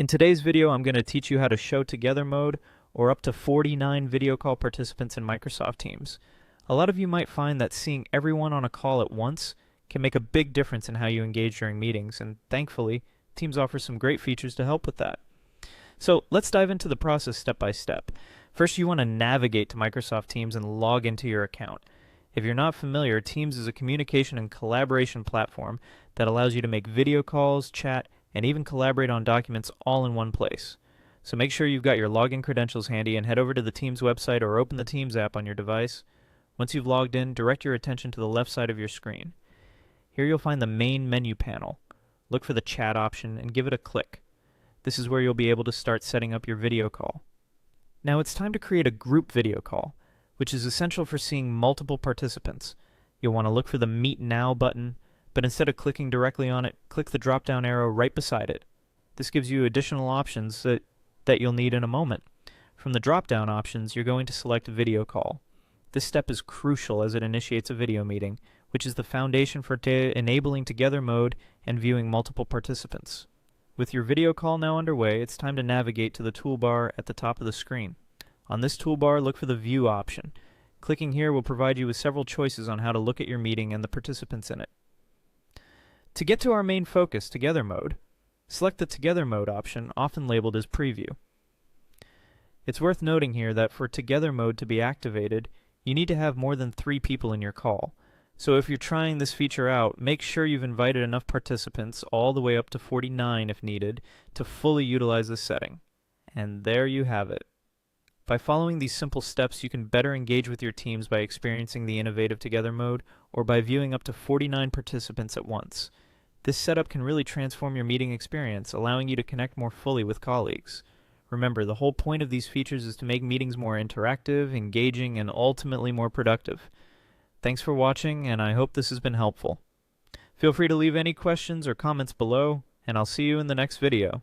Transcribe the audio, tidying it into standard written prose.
In today's video, I'm going to teach you how to show together mode or up to 49 video call participants in Microsoft Teams. A lot of you might find that seeing everyone on a call at once can make a big difference in how you engage during meetings, and thankfully, Teams offers some great features to help with that. So let's dive into the process step by step. First, you want to navigate to Microsoft Teams and log into your account. If you're not familiar, Teams is a communication and collaboration platform that allows you to make video calls, chat, and even collaborate on documents all in one place. So make sure you've got your login credentials handy and head over to the Teams website or open the Teams app on your device. Once you've logged in, direct your attention to the left side of your screen. Here you'll find the main menu panel. Look for the chat option and give it a click. This is where you'll be able to start setting up your video call. Now it's time to create a group video call, which is essential for seeing multiple participants. You'll want to look for the Meet Now button, but instead of clicking directly on it, click the drop-down arrow right beside it. This gives you additional options that you'll need in a moment. From the drop-down options, you're going to select Video Call. This step is crucial as it initiates a video meeting, which is the foundation for enabling Together mode and viewing multiple participants. With your video call now underway, it's time to navigate to the toolbar at the top of the screen. On this toolbar, look for the View option. Clicking here will provide you with several choices on how to look at your meeting and the participants in it. To get to our main focus, Together mode, select the Together mode option, often labeled as Preview. It's worth noting here that for Together mode to be activated, you need to have more than 3 people in your call. So if you're trying this feature out, make sure you've invited enough participants, all the way up to 49 if needed, to fully utilize this setting. And there you have it. By following these simple steps, you can better engage with your teams by experiencing the innovative Together mode or by viewing up to 49 participants at once. This setup can really transform your meeting experience, allowing you to connect more fully with colleagues. Remember, the whole point of these features is to make meetings more interactive, engaging, and ultimately more productive. Thanks for watching, and I hope this has been helpful. Feel free to leave any questions or comments below, and I'll see you in the next video.